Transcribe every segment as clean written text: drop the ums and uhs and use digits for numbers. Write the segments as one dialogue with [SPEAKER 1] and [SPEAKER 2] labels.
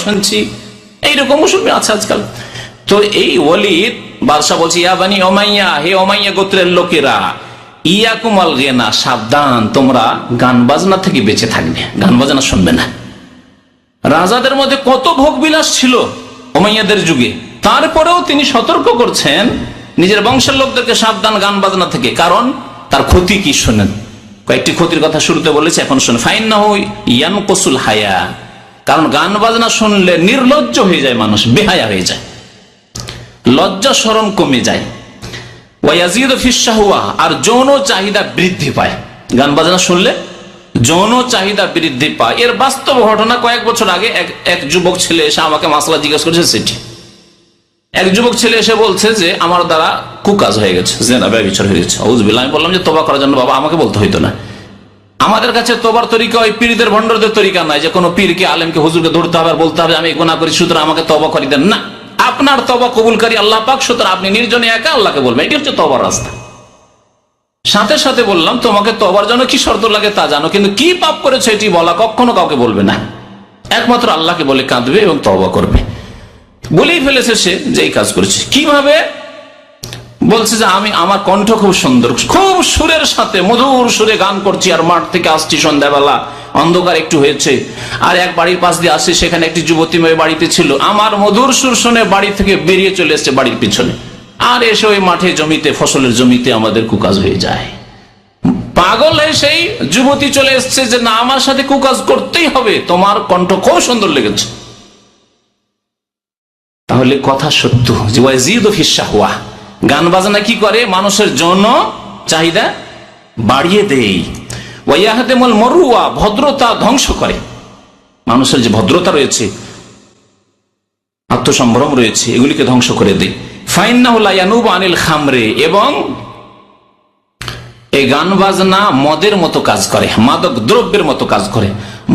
[SPEAKER 1] শুনছি, এইরকম মুসলমান আছে আজকাল। তো এই ওয়ালিদ বাদশাহ বলছে, ইয়া বানি উমাইয়া, হে উমাইয়া গোত্রের লোকেরা, ইয়াকুমাল গিনা, সাবধান, তোমরা গান বাজনা থেকে বেঁচে থাকবে, গান বাজনা শুনবে না। রাজাদের মধ্যে কত ভোগ বিলাস ছিল উমাইয়াদের যুগে, তারপরেও তিনি সতর্ক করছেন নিজের বংশের লোকদেরকে, সাবধান গান বাজনা থেকে, কারণ তার ক্ষতি কি শোনেন। কয়েকটি ক্ষতির কথা শুরুতে বলেছে, এখন শুনে। ফাইন্নাহু ইয়ানকুসুল হায়া, কারণ গান বাজনা শুনলে নির্লজ্জ হয়ে যায় মানুষ, বেহায়া হয়ে যায়, লজ্জা শরম কমে যায়। ওয়ায়াজিদু ফিশ শাহওয়া, আর যৌন চাহিদা বৃদ্ধি পায়। গান বাজনা শুনলে যৌন চাহিদা বৃদ্ধি পায়। এর বাস্তব ঘটনা, কয়েক বছর আগে এক যুবক ছেলে এসে আমাকে মাসলা জিজ্ঞেস করেছে। সেটি এক যুবক ছেলে এসে বলছে যে আমার দ্বারা কুকাজ হয়ে গেছে, জিনা ব্যভিচার হয়ে গেছে। আউযুবিল্লাহ। আমি বললাম যে তওবা করার জন্য বাবা আমাকে বলতে হইতো না। আমাদের কাছে তোবার তরিকা ওই পীরদের ভণ্ডদের তরিকা নাই যে কোনো পীরকে আলেমকে হুজুরকে ধরতে হবে আর বলতে হবে আমি গুনাহ করি সুতরাং আমাকে তওবা করে দেন। না, আপনার তওবা কবুলকারী আল্লাহ পাক, সুতরাং আপনি নির্জনে একা আল্লাহকে বলবেন, এটি হচ্ছে তওবার রাস্তা। সাথে সাথে বললাম তোমাকে তওবার জন্য কি শর্ত লাগে তা জানো, কিন্তু কি পাপ করেছে এটি বলা কখনো কাউকে বলবে না, একমাত্র আল্লাহকে বলে কাঁদবে এবং তওবা করবে। বলেই ফেলেছে সে যে এই কাজ করেছে। কিভাবে? বলছে যে আমি, আমার কণ্ঠ খুব সুন্দর, খুব সুরের সাথে মধুর সুরে গান করছি, আর মাঠ থেকে আসছি সন্ধ্যাবেলা, অন্ধকার একটু হয়েছে, আর এক বাড়ির পাশ দিয়ে আসছি, সেখানে একটি যুবতী মেয়ে বাড়িতে ছিল, আমার মধুর সুর শুনে বাড়ি থেকে বেরিয়ে চলে এসছে বাড়ির পিছনে, আর এসে ওই মাঠে জমিতে, ফসলের জমিতে আমাদের কুকাজ হয়ে যায়। পাগল হয়ে সেই যুবতী চলে এসছে যে না, আমার সাথে কুকাজ করতেই হবে, তোমার কণ্ঠ খুব সুন্দর লেগেছে। তাহলে কথা সত্য যে ওয়াজিদু ফিশ শাহওয়া, গান বাজনা কি করে? মানুষের যৌন চাহিদা বাড়িয়ে দেয়। ওয়ায়াহদিমুল মুরুয়া, ভদ্রতা ধ্বংস করে। মানুষের যে ভদ্রতা রয়েছে, আত্মসম্ভ্রম রয়েছে, এগুলিকে ধ্বংস করে দেয়। ফাইন্নাহু লা ইয়ানুবু আনিল খামরে, এবং এই গান বাজনা মদের মতো কাজ করে, মাদক দ্রব্যের মতো কাজ করে।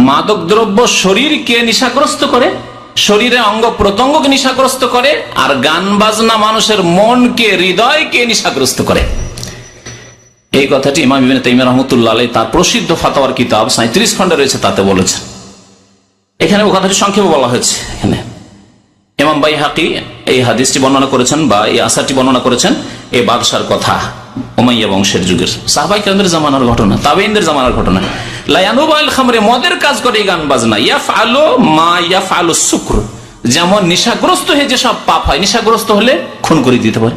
[SPEAKER 1] মাদক দ্রব্য শরীরকে নেশাগ্রস্ত করে, শরীরে অঙ্গ প্রত্যঙ্গকে নেশাগ্রস্ত করে, আর গান বাজনা মানুষের মনকে, হৃদয়কে নেশাগ্রস্ত করে। এই কথাটি ইমাম ইবনে তাইমিয়া রাহমাতুল্লাহ আলাইহি তার প্রসিদ্ধ ফাতাওয়ার কিতাব 37 খণ্ডে রয়েছে, তাতে বলেছেন। এখানে ও কথাটি সংক্ষেপে বলা হয়েছে। এখানে ইমাম বাইহাকি এই হাদিসটি বর্ণনা করেছেন, বা এই আসারটি বর্ণনা করেছেন এই বাদশার কথা, উমাইয়া বংশের যুগের, সাহাবায়ে কেরামদের জামানার ঘটনা, তাবেঈনদের জামানার ঘটনা। লা ইয়ানুবু আনিল খামরে, মদের কাজ করে এই গান বাজনা। ইয়াফআলু মা ইয়াফআলু শুকর, যেমন নেশাগ্রস্ত হয়ে যে সব পাপ হয়, নেশাগ্রস্ত হলে খুন করে দিতে পারে,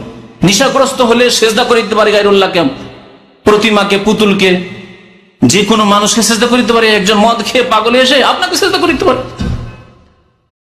[SPEAKER 1] নেশাগ্রস্ত হলে সিজদা করে দিতে পারে গায়রুল্লাহকে, প্রতিমাকে, পুতুলকে, যে কোনো মানুষকে সিজদা করে দিতে পারে। একজন মদ খেয়ে পাগল এসে আপনাকে সিজদা করে দিতে পারে।